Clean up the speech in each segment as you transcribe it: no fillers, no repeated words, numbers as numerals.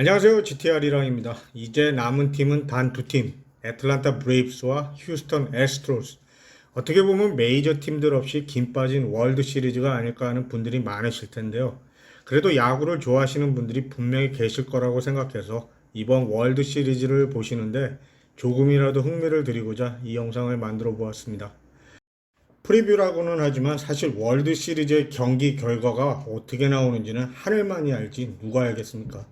안녕하세요. GTR이랑입니다. 이제 남은 팀은 단 두 팀, 애틀란타 브레이브스와 휴스턴 애스트로스. 어떻게 보면 메이저 팀들 없이 김 빠진 월드 시리즈가 아닐까 하는 분들이 많으실 텐데요. 그래도 야구를 좋아하시는 분들이 분명히 계실 거라고 생각해서 이번 월드 시리즈를 보시는데 조금이라도 흥미를 드리고자 이 영상을 만들어 보았습니다. 프리뷰라고는 하지만 사실 월드 시리즈의 경기 결과가 어떻게 나오는지는 하늘만이 알지 누가 알겠습니까?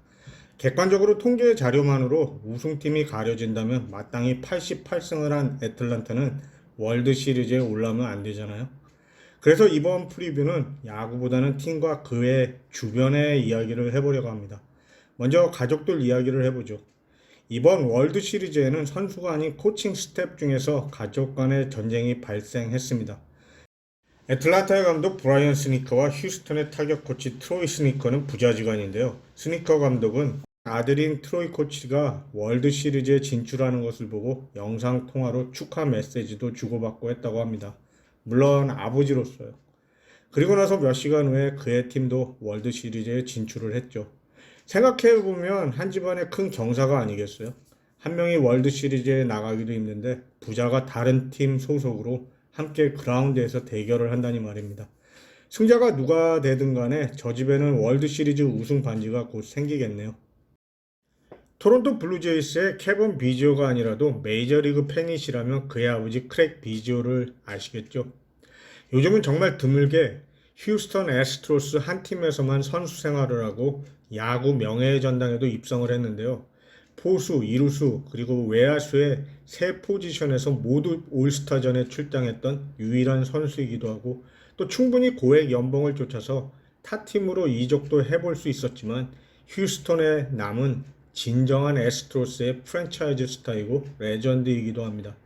객관적으로 통계 자료만으로 우승팀이 가려진다면 마땅히 88승을 한 애틀란타는 월드 시리즈에 올라오면 안 되잖아요. 그래서 이번 프리뷰는 야구보다는 팀과 그의 주변의 이야기를 해보려고 합니다. 먼저 가족들 이야기를 해보죠. 이번 월드 시리즈에는 선수가 아닌 코칭 스텝 중에서 가족 간의 전쟁이 발생했습니다. 애틀란타의 감독 브라이언 스니커와 휴스턴의 타격 코치 트로이 스니커는 부자지간인데요. 스니커 감독은 아들인 트로이 코치가 월드 시리즈에 진출하는 것을 보고 영상 통화로 축하 메시지도 주고받고 했다고 합니다. 물론 아버지로서요. 그리고 나서 몇 시간 후에 그의 팀도 월드 시리즈에 진출을 했죠. 생각해보면 한 집안의 큰 경사가 아니겠어요? 한 명이 월드 시리즈에 나가기도 힘든데 부자가 다른 팀 소속으로 함께 그라운드에서 대결을 한다니 말입니다. 승자가 누가 되든 간에 저 집에는 월드 시리즈 우승 반지가 곧 생기겠네요. 토론토 블루제이스의 케빈 비지오가 아니라도 메이저리그 팬이시라면 그의 아버지 크랙 비지오를 아시겠죠? 요즘은 정말 드물게 휴스턴 애스트로스 한 팀에서만 선수 생활을 하고 야구 명예의 전당에도 입성을 했는데요. 포수, 이루수, 그리고 외야수의 세 포지션에서 모두 올스타전에 출장했던 유일한 선수이기도 하고 또 충분히 고액 연봉을 쫓아서 타 팀으로 이적도 해볼 수 있었지만 휴스턴의 남은 진정한 애스트로스의 프랜차이즈 스타이고 레전드이기도 합니다.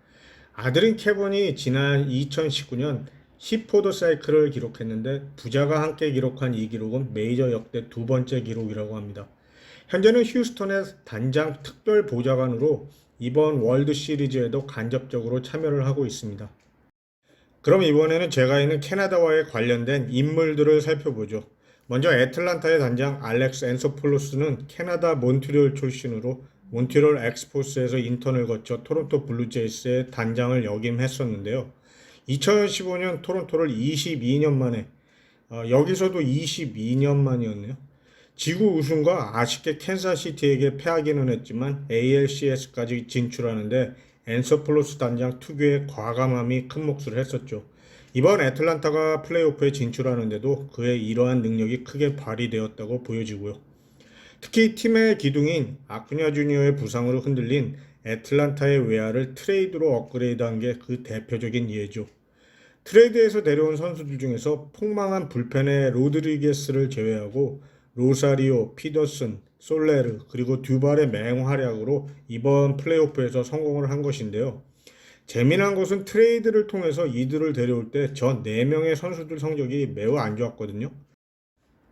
아들인 케본이 지난 2019년 10호도 사이클을 기록했는데 부자가 함께 기록한 이 기록은 메이저 역대 두 번째 기록이라고 합니다. 현재는 휴스턴의 단장 특별 보좌관으로 이번 월드 시리즈에도 간접적으로 참여를 하고 있습니다. 그럼 이번에는 제가 있는 캐나다와의 관련된 인물들을 살펴보죠. 먼저 애틀란타의 단장 알렉스 앤소폴로스는 캐나다 몬트리올 출신으로 몬트리올 엑스포스에서 인턴을 거쳐 토론토 블루제이스의 단장을 역임했었는데요. 2015년 토론토를 22년 만에 여기서도 22년 만이었네요. 지구 우승과 아쉽게 캔사시티에게 패하기는 했지만 ALCS까지 진출하는데 앤서플로스 단장 특유의 과감함이 큰 몫을 했었죠. 이번 애틀란타가 플레이오프에 진출하는데도 그의 이러한 능력이 크게 발휘되었다고 보여지고요. 특히 팀의 기둥인 아쿠냐 주니어의 부상으로 흔들린 애틀란타의 외야를 트레이드로 업그레이드한 게 그 대표적인 예죠. 트레이드에서 데려온 선수들 중에서 폭망한 불펜의 로드리게스를 제외하고 로사리오, 피더슨, 솔레르 그리고 듀발의 맹활약으로 이번 플레이오프에서 성공을 한 것인데요. 재미난 것은 트레이드를 통해서 이들을 데려올 때 전 4명의 선수들 성적이 매우 안 좋았거든요.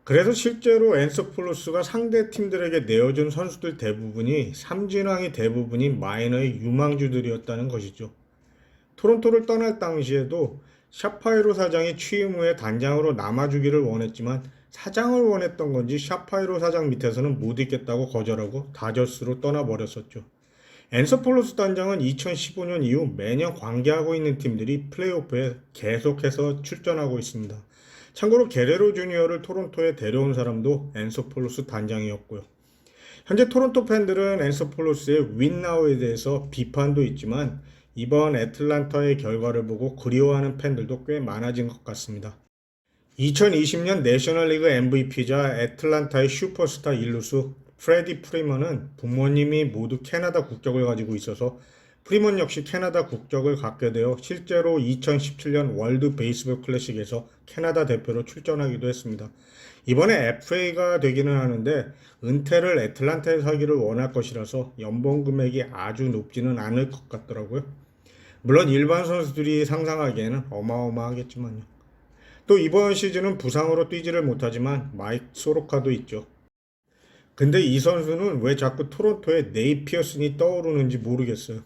그래서 실제로 앤서플로스가 상대 팀들에게 내어준 선수들 대부분이 삼진왕이 대부분이 마이너의 유망주들이었다는 것이죠. 토론토를 떠날 당시에도 샤파이로 사장이 취임 후에 단장으로 남아주기를 원했지만 사장을 원했던 건지 샤파이로 사장 밑에서는 못 있겠다고 거절하고 다저스로 떠나버렸었죠. 앤서폴로스 단장은 2015년 이후 매년 관계하고 있는 팀들이 플레이오프에 계속해서 출전하고 있습니다. 참고로 게레로 주니어를 토론토에 데려온 사람도 앤서폴로스 단장이었고요. 현재 토론토 팬들은 앤서폴로스의 윈나우에 대해서 비판도 있지만 이번 애틀란타의 결과를 보고 그리워하는 팬들도 꽤 많아진 것 같습니다. 2020년 내셔널리그 MVP자 애틀란타의 슈퍼스타 일루수 프레디 프리먼은 부모님이 모두 캐나다 국적을 가지고 있어서 프리먼 역시 캐나다 국적을 갖게 되어 실제로 2017년 월드 베이스볼 클래식에서 캐나다 대표로 출전하기도 했습니다. 이번에 FA가 되기는 하는데 은퇴를 애틀란타에서 하기를 원할 것이라서 연봉 금액이 아주 높지는 않을 것 같더라고요. 물론 일반 선수들이 상상하기에는 어마어마하겠지만요. 또 이번 시즌은 부상으로 뛰지를 못하지만 마이크 소로카도 있죠. 근데 이 선수는 왜 자꾸 토론토의 네이 피어슨이 떠오르는지 모르겠어요.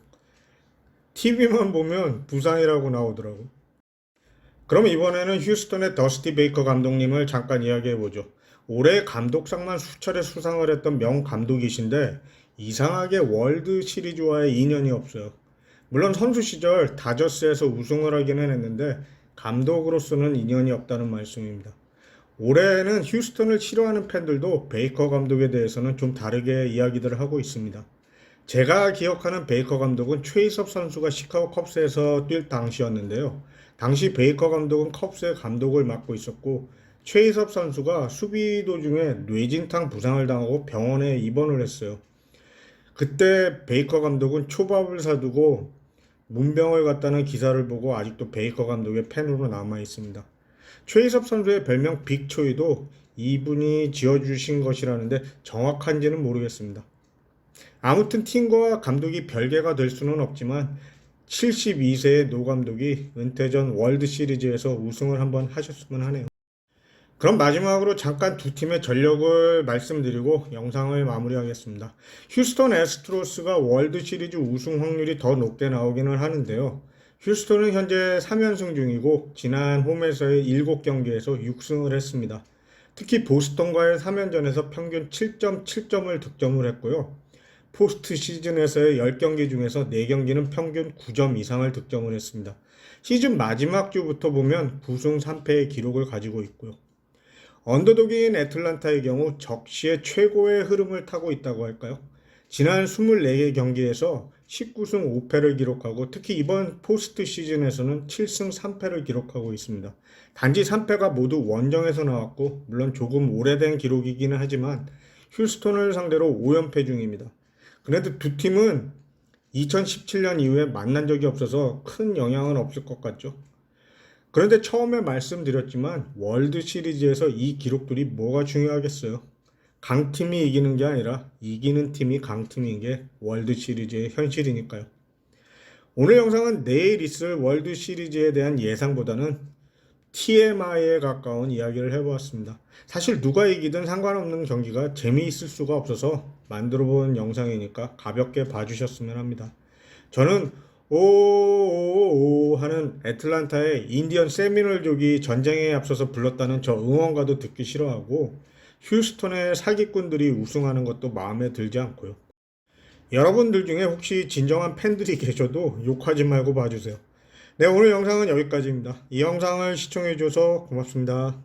TV만 보면 부상이라고 나오더라고. 그럼 이번에는 휴스턴의 더스티 베이커 감독님을 잠깐 이야기해보죠. 올해 감독상만 수차례 수상을 했던 명감독이신데 이상하게 월드 시리즈와의 인연이 없어요. 물론 선수 시절 다저스에서 우승을 하기는 했는데 감독으로서는 인연이 없다는 말씀입니다. 올해는 휴스턴을 싫어하는 팬들도 베이커 감독에 대해서는 좀 다르게 이야기들을 하고 있습니다. 제가 기억하는 베이커 감독은 최이섭 선수가 시카고 컵스에서 뛸 당시였는데요. 당시 베이커 감독은 컵스의 감독을 맡고 있었고 최이섭 선수가 수비 도중에 뇌진탕 부상을 당하고 병원에 입원을 했어요. 그때 베이커 감독은 초밥을 사두고 문병을 갔다는 기사를 보고 아직도 베이커 감독의 팬으로 남아 있습니다. 최희섭 선수의 별명 빅초이도 이분이 지어주신 것이라는데 정확한지는 모르겠습니다. 아무튼 팀과 감독이 별개가 될 수는 없지만 72세의 노 감독이 은퇴 전 월드 시리즈에서 우승을 한번 하셨으면 하네요. 그럼 마지막으로 잠깐 두 팀의 전력을 말씀드리고 영상을 마무리하겠습니다. 휴스턴 애스트로스가 월드 시리즈 우승 확률이 더 높게 나오기는 하는데요. 휴스턴은 현재 3연승 중이고 지난 홈에서의 7경기에서 6승을 했습니다. 특히 보스턴과의 3연전에서 평균 7.7점을 득점을 했고요. 포스트 시즌에서의 10경기 중에서 4경기는 평균 9점 이상을 득점을 했습니다. 시즌 마지막 주부터 보면 9승 3패의 기록을 가지고 있고요. 언더독인 애틀란타의 경우 적시의 최고의 흐름을 타고 있다고 할까요? 지난 24개 경기에서 19승 5패를 기록하고 특히 이번 포스트 시즌에서는 7승 3패를 기록하고 있습니다. 단지 3패가 모두 원정에서 나왔고 물론 조금 오래된 기록이기는 하지만 휴스턴을 상대로 5연패 중입니다. 그래도 두 팀은 2017년 이후에 만난 적이 없어서 큰 영향은 없을 것 같죠. 그런데 처음에 말씀드렸지만 월드 시리즈에서 이 기록들이 뭐가 중요하겠어요. 강팀이 이기는 게 아니라 이기는 팀이 강팀인 게 월드 시리즈의 현실이니까요. 오늘 영상은 내일 있을 월드 시리즈에 대한 예상보다는 TMI에 가까운 이야기를 해보았습니다. 사실 누가 이기든 상관없는 경기가 재미있을 수가 없어서 만들어본 영상이니까 가볍게 봐주셨으면 합니다. 저는 오오오 하는 애틀란타의 인디언 세미널족이 전쟁에 앞서서 불렀다는 저 응원가도 듣기 싫어하고 휴스턴의 사기꾼들이 우승하는 것도 마음에 들지 않고요. 여러분들 중에 혹시 진정한 팬들이 계셔도 욕하지 말고 봐주세요. 네, 오늘 영상은 여기까지입니다. 이 영상을 시청해줘서 고맙습니다.